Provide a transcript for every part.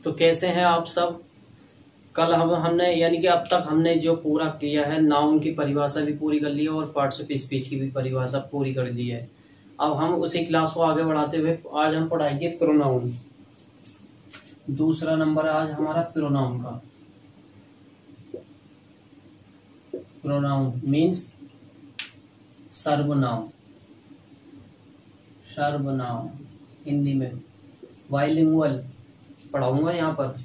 तो कैसे हैं आप सब। कल हमने यानी कि अब तक हमने जो पूरा किया है, नाउन की परिभाषा भी पूरी कर ली है और पार्ट्स ऑफ स्पीच की भी परिभाषा पूरी कर दी है। अब हम उसी क्लास को आगे बढ़ाते हुए आज हम पढ़ाएंगे प्रोनाउन। दूसरा नंबर है आज हमारा प्रोनाउन का। प्रोनाउन मीन्स सर्वनाम। सर्वनाम हिंदी में बाइलिंगुअल पढ़ाऊंगा यहाँ पर।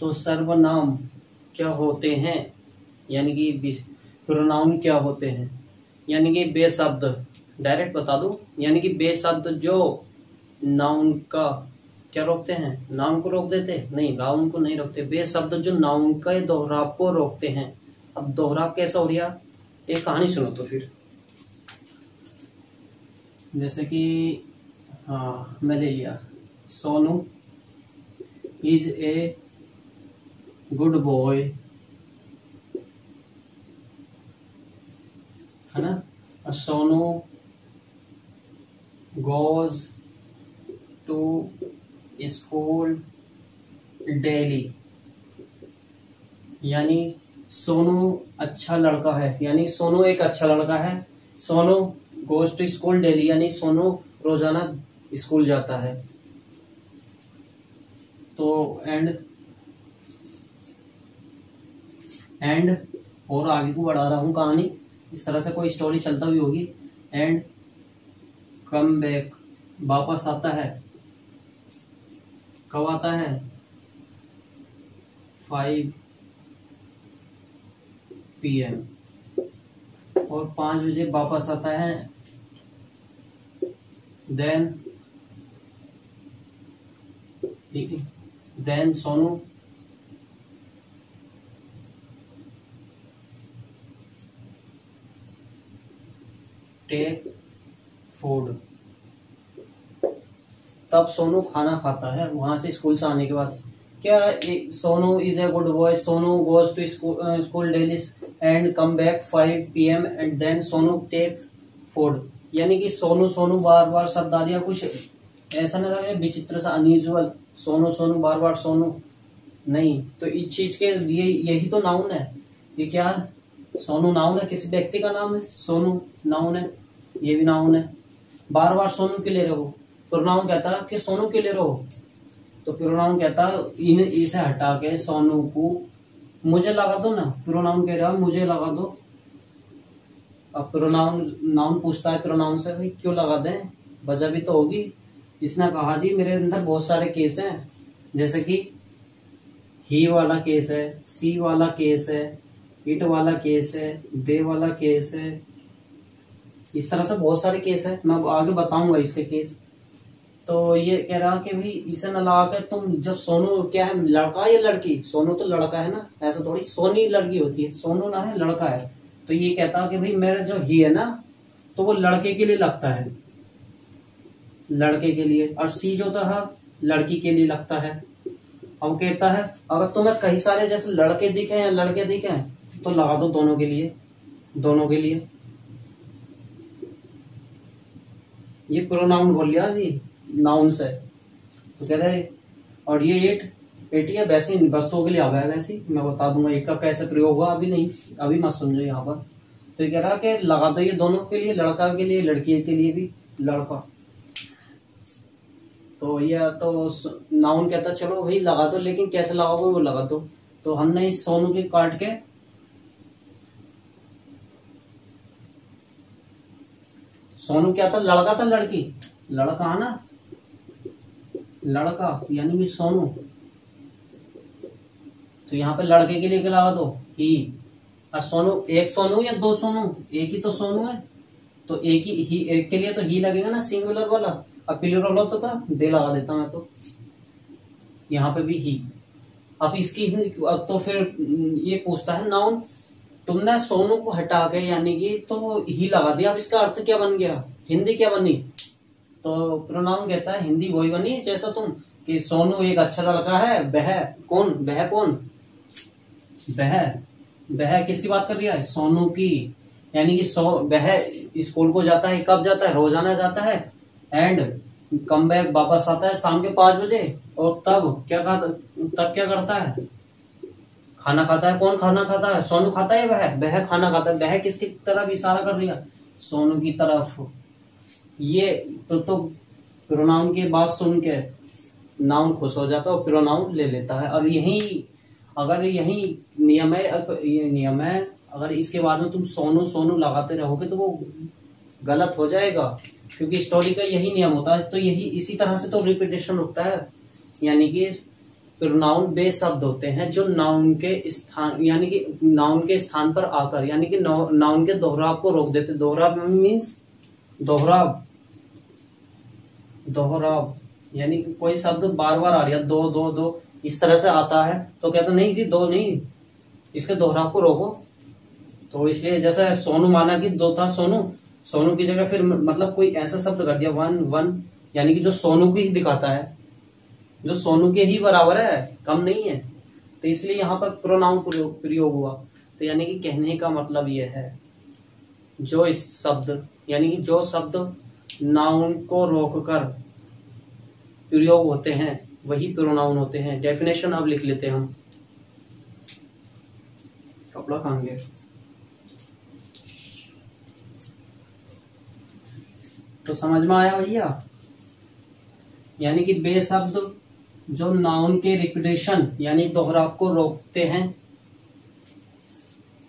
तो सर्वनाम क्या होते हैं, यानी कि प्रोनाउन क्या होते हैं, यानी कि बेशब्द। डायरेक्ट बता दूं, यानी कि बेशब्द जो नाउन का क्या रोकते हैं, नाउन को रोक देते नहीं, नाउन को नहीं रोकते। बेशब्द जो नाउन के दोहराव को रोकते हैं। अब दोहराव कैसा हो रहा, एक कहानी सुनो तो फिर। जैसे कि हाँ मैं ले लिया, Sonu is a good boy, है ना। Sonu goes to school daily, यानी सोनू अच्छा लड़का है, यानी सोनू एक अच्छा लड़का है। Sonu goes to school daily, यानी सोनू रोजाना स्कूल जाता है। तो एंड और आगे को बढ़ा रहा हूं कहानी, इस तरह से कोई स्टोरी चलता भी होगी। एंड कम बैक, वापस आता है। कब आता है, 5 PM, और 5 बजे वापस आता है। देन सोनू टेक फूड, तब सोनू खाना खाता है वहां से स्कूल से आने के बाद। क्या Sonu is a good boy, Sonu goes to school daily and come back 5 PM and then Sonu takes food, यानी कि सोनू सोनू बार बार शब्द आ रहा, कुछ ऐसा नहीं लगे विचित्र सा, अनयूजुअल। सोनू सोनू बार बार सोनू नहीं, तो इस चीज के लिए यही तो नाउन है। ये क्या है, सोनू नाउन है, किसी व्यक्ति का नाम है। सोनू नाउन है, ये भी नाउन है। बार बार सोनू क्यों ले रहे हो, प्रोनाउन कहता है कि सोनू क्यों ले रहे हो, तो प्रोनाउन कहता है इसे हटा के सोनू को मुझे लगा दो ना। प्रोनाउन कह रहा है मुझे लगा दो। अब प्रोनाउन नाउन पूछता है प्रोनाउन से, भाई क्यों लगा दें, वजह भी तो होगी। इसने कहा जी मेरे अंदर बहुत सारे केस हैं, जैसे कि ही वाला केस है, सी वाला केस है, इट वाला केस है, दे वाला केस है, इस तरह से बहुत सारे केस है, मैं आगे बताऊंगा इसके केस। तो ये कह रहा कि भाई इसे न लगा के तुम, जब सोनू क्या है, लड़का या लड़की, सोनू तो लड़का है ना, ऐसा थोड़ी सोनी लड़की होती है, सोनू ना है लड़का है। तो ये कहता कि भाई मेरा जो ही है ना, तो वो लड़के के लिए लगता है, लड़के के लिए, और सी जो था लड़की के लिए लगता है। अब कहता है अगर तुम्हें कई सारे जैसे लड़के दिखे या लड़के दिखे तो लगा दो दोनों के लिए, दोनों के लिए। ये प्रोनाउन बोल लिया जी नाउन से। तो कह रहे और ये एट या वैसे वस्तुओं के लिए आ गया, वैसे मैं बता दूंगा एक का कैसे प्रयोग हुआ, अभी नहीं, अभी मत समझो यहाँ पर। तो ये कह रहा कि लगा दो ये दोनों के लिए, लड़का के लिए लड़की के लिए भी, लड़का। तो ये तो नाउन कहता चलो भाई लगा दो, लेकिन कैसे लगाओगे वो लगा दो। तो हमने इस सोनू की काट के सोनू क्या था, लड़का था लड़की, लड़का है ना, लड़का यानी कि सोनू। तो यहाँ पे लड़के के लिए क्या लगा दो, ही। और सोनू एक सोनू या दो सोनू, एक ही तो सोनू है, तो एक ही एक के लिए तो ही लगेगा ना, सिंगुलर वाला। अब प्लूरल होता था दे लगा देता मैं, तो यहाँ पे भी ही। अब इसकी अब तो फिर ये पूछता है नाउन, तुमने सोनू को हटा के यानी कि तो ही लगा दिया, अब इसका अर्थ क्या बन गया, हिंदी क्या बनी। तो प्रोनाउन कहता है हिंदी वही बनी जैसा तुम, कि सोनू एक अच्छा लड़का है, वह कौन, वह कौन, वह किसकी बात कर रही है, सोनू की। यानी कि वह स्कूल को जाता है, कब जाता है, रोजाना जाता है। एंड कम बैक वापस आता है शाम के 5 बजे, और तब क्या करता है, खाना खाता है। कौन खाना खाता है, सोनू खाता है या वह खाना खाता है। वह किसकी तरफ इशारा कर रही है, सोनू की तरफ। ये तो प्रोनाउन की बात सुन के नाउन खुश हो जाता है और प्रोनाउन ले लेता है। और यही नियम है, अगर इसके बाद में तुम सोनू सोनू लगाते रहोगे तो वो गलत हो जाएगा, क्योंकि स्टोरी का यही नियम होता है। तो यही इसी तरह से तो रिपीटेशन होता है, यानी कि प्रोनाउन वे शब्द होते हैं जो नाउन के स्थान पर आकर, यानी कि नाउन के दोहराव को रोक देते। दोहराव मीन्स दोहराव यानी कि कोई शब्द बार बार आ रहा है, दो दो दो इस तरह से आता है, तो कहते नहीं जी दो नहीं, इसके दोहराव को रोको। तो इसलिए जैसे सोनू माना कि दो था, सोनू की जगह फिर मतलब कोई ऐसा शब्द कर दिया वन, यानी कि जो सोनू की ही दिखाता है, जो सोनू के ही बराबर है, कम नहीं है। तो इसलिए यहाँ पर प्रोनाउन प्रयोग हुआ। तो यानी कि कहने का मतलब यह है, जो शब्द नाउन को रोककर प्रयोग होते हैं वही प्रोनाउन होते हैं। डेफिनेशन अब लिख लेते हैं हम। कपड़ा कहाँ गया। तो समझ में आया भैया, यानी कि वे शब्द जो नाउन के रिपीटेशन यानी दोहराव को रोकते हैं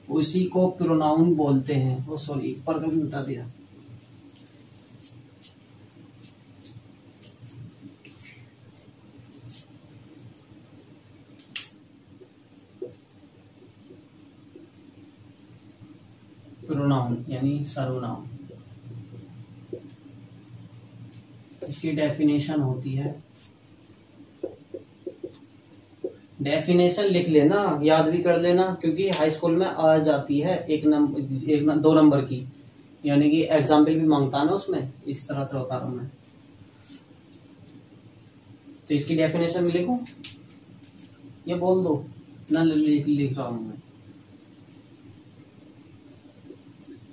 उसी को प्रोनाउन बोलते हैं। वो सॉरी पर कभी मिटा दिया। प्रोनाउन यानी सर्वनाम। इसकी डेफिनेशन होती है, डेफिनेशन लिख लेना, याद भी कर लेना, क्योंकि हाई स्कूल में आ जाती है 2 नंबर की, यानी कि एग्जाम्पल भी मांगता है ना उसमें, इस तरह से बता रहा हूं मैं। तो इसकी डेफिनेशन भी लिखूं, ये बोल दो ना, लिख रहा हूं मैं।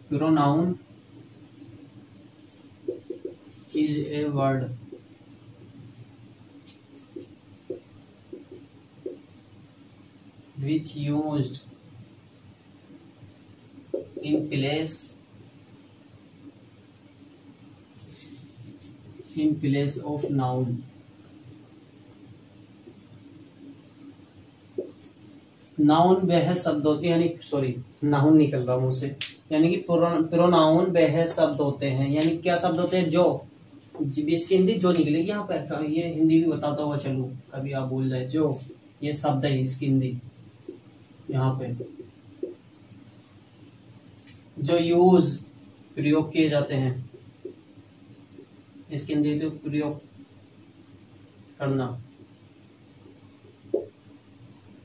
Pronoun is a word which used in place of noun। Noun वह शब्द होते हैं, यानी सॉरी नाउन निकल रहा मुंह से, यानी कि प्रोनाउन वह शब्द होते हैं, यानी क्या शब्द होते हैं, जो इसकी हिंदी जो निकलेगी यहाँ पे, ये हिंदी भी बताता हुआ चलूं, कभी आप भूल जाए, जो ये शब्द है इसकी हिंदी यहाँ पे, जो यूज प्रयोग किए जाते हैं, इसकी हिंदी तो प्रयोग करना।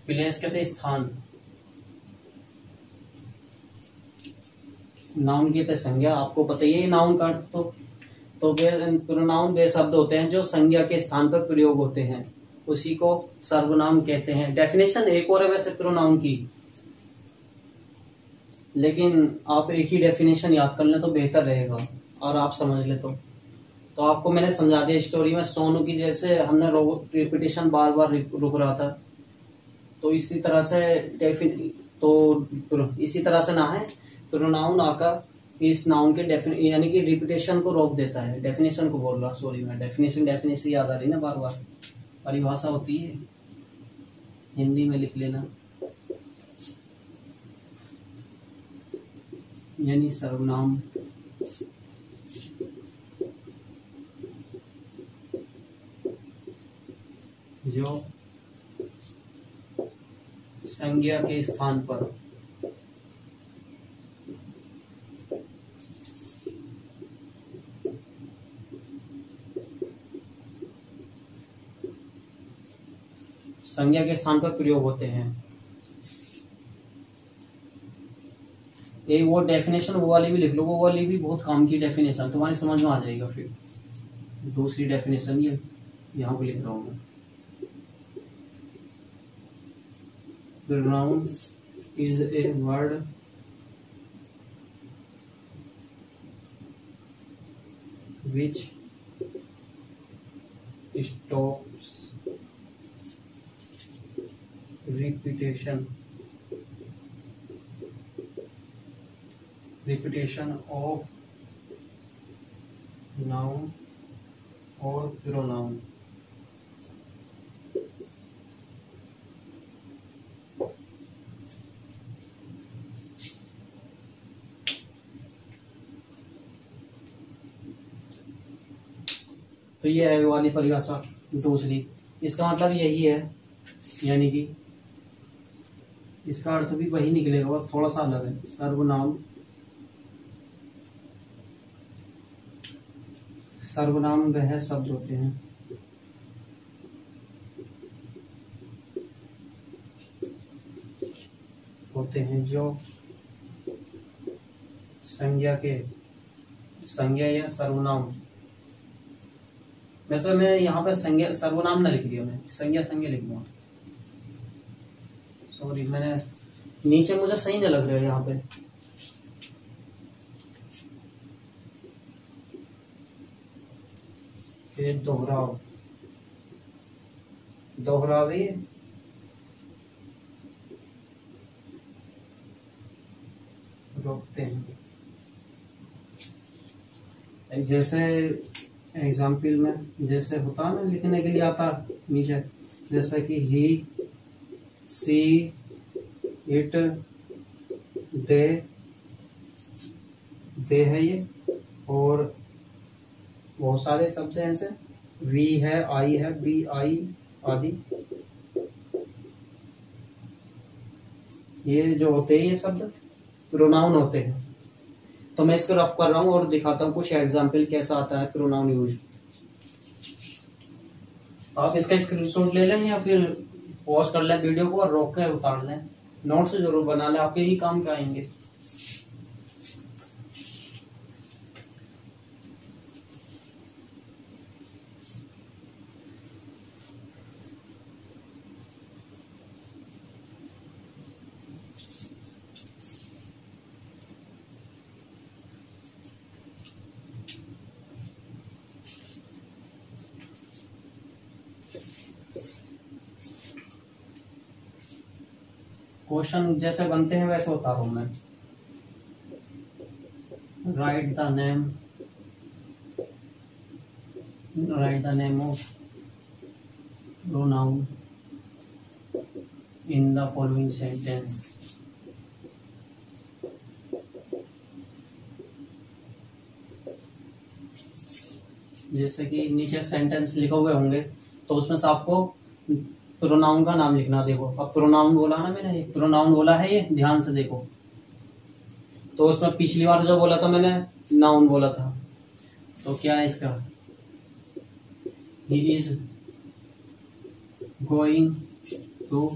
प्लेस कहते हैं स्थान, नाउन कहते हैं संज्ञा। आपको पता ही है नाउन का अर्थ। तो प्रोनाउन वे शब्द होते हैं जो संज्ञा के स्थान पर प्रयोग होते हैं, उसी को सर्वनाम कहते हैं। डेफिनेशन एक और है वैसे प्रोनाउन की, लेकिन आप एक ही डेफिनेशन याद कर लें तो बेहतर रहेगा और आप समझ ले तो आपको मैंने समझा दिया स्टोरी में। सोनू की जैसे हमने रिपीटेशन बार बार रुक रहा था, तो इसी तरह से ना है, प्रोनाउन आकर इस नाउन के यानी कि रिपीटेशन को रोक देता है। डेफिनेशन को बोल रहा, सॉरी मैं डेफिनेशन याद आ रही ना बार बार, परिभाषा होती है, हिंदी में लिख लेना, यानी सर्वनाम जो संज्ञा के स्थान पर प्रयोग होते हैं। एक वो डेफिनेशन वो वाली भी लिख लो, वो वाली भी बहुत काम की डेफिनेशन, तुम्हारी समझ में आ जाएगा। फिर दूसरी डेफिनेशन ये यहाँ पे लिख रहा हूँ मैं। Pronoun is a word which stops repetition of noun or pronoun. तो ये है वाली परिभाषा दूसरी। इसका मतलब यही है, यानी कि इसका अर्थ भी वही निकलेगा और थोड़ा सा अलग है। सर्वनाम वह शब्द होते हैं जो संज्ञा या सर्वनाम, वैसे मैं यहाँ पे संज्ञा सर्वनाम ना लिख दिया, मैं संज्ञा लिखूंगा। सॉरी, मैंने नीचे मुझे सही नहीं लग रहा है यहाँ पे। फिर दोहरावे रोकते हैं। जैसे एग्जाम्पल में जैसे होता है ना, लिखने के लिए आता नीचे, जैसे कि ही, सी, इट, दे है ये, और बहुत सारे शब्द हैं ऐसे, वी है, आई है, बी आई आदि। ये जो होते हैं ये शब्द प्रोनाउन होते हैं। तो मैं इसको रफ कर रहा हूँ और दिखाता हूँ कुछ एग्जाम्पल कैसा आता है प्रोनाउन यूज। आप इसका स्क्रीनशॉट ले लें या फिर पॉज कर लें वीडियो को और रोक कर उतार लें। नोट्स जरूर बना लें, आपके ही काम के आएंगे। क्वेश्चन जैसे बनते हैं वैसे बता रहा हूं मैं। Right the name of pronoun in the following sentence. जैसे कि नीचे सेंटेंस लिखे हुए होंगे तो उसमें से आपको प्रोनाउन का नाम लिखना। देखो, अब प्रोनाउन बोला ना मैंने, एक प्रोनाउन बोला है, ये ध्यान से देखो। तो उसमें पिछली बार जो बोला था मैंने नाउन बोला था, तो क्या है इसका, he is going to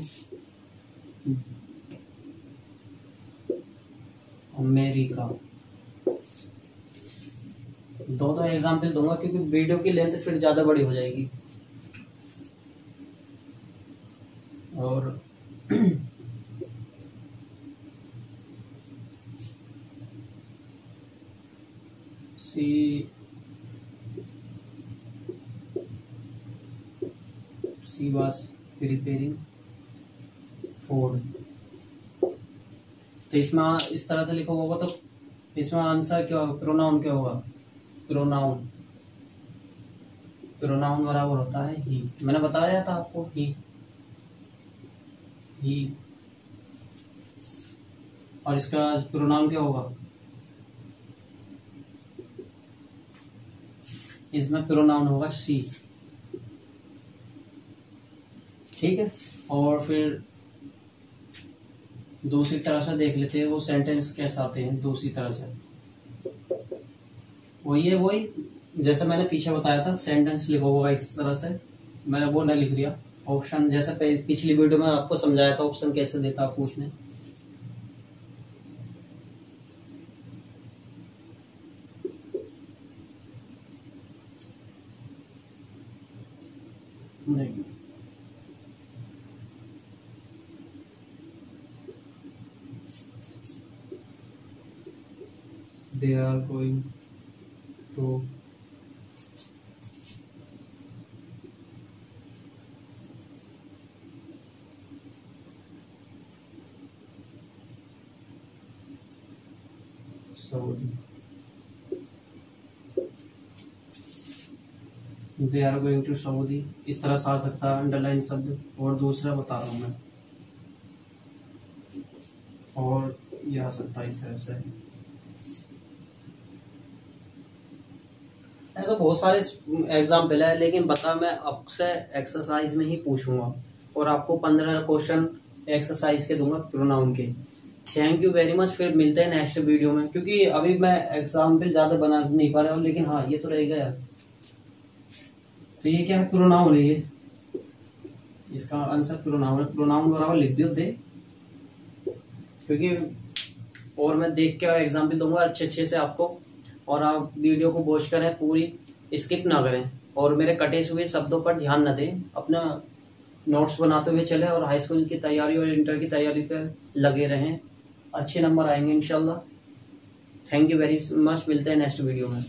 America. दो एग्जाम्पल दूंगा क्योंकि वीडियो की लेंथ फिर ज्यादा बड़ी हो जाएगी। और सी वाज प्रिपेयरिंग फूड। तो इसमें इस तरह से लिखा होगा तो इसमें आंसर क्या होगा, प्रोनाउन क्या होगा, प्रोनाउन बराबर होता है ही। मैंने बताया था आपको ही। और इसका प्रोनाउन क्या होगा, इसमें प्रोनाउन होगा शी। ठीक है, और फिर दूसरी तरह से देख लेते हैं वो सेंटेंस कैसे आते हैं दूसरी तरह से। वही जैसे मैंने पीछे बताया था, सेंटेंस लिखा होगा इस तरह से, मैंने वो नहीं लिख दिया। ऑप्शन जैसे पिछली वीडियो में आपको समझाया था ऑप्शन कैसे देता पूछने। नहीं, they are going to Saudi, they are going to Saudi, इस तरह से आ सकता है अंडरलाइन शब्द। और दूसरा बता रहा हूँ मैं, और ये आ सकता है इस तरह से। ऐसा बहुत सारे एग्जाम्पल है, लेकिन बता मैं आपसे एक्सरसाइज में ही पूछूंगा और आपको 15 क्वेश्चन एक्सरसाइज के दूंगा प्रोनाउन के। Thank you very much. फिर मिलते हैं नेक्स्ट वीडियो में, क्योंकि अभी मैं एग्जाम्पल ज़्यादा बना नहीं पा रहा हूँ, लेकिन हाँ ये तो रहेगा यार। तो ये क्या है, प्रोनाउन है ये, इसका आंसर प्रोनाउन है। प्रोनाउन बराबर लिख दियो दे, क्योंकि और मैं देख के एग्जाम्पल दूंगा अच्छे से आपको। और आप वीडियो को वॉच करें पूरी, स्किप ना करें, और मेरे कटे हुए शब्दों पर ध्यान न दें। अपना नोट्स बनाते हुए चले और हाई स्कूल की तैयारी और इंटर की तैयारी पर लगे रहें। अच्छे नंबर आएंगे इंशाल्लाह। Thank you very much. मिलते हैं नेक्स्ट वीडियो में।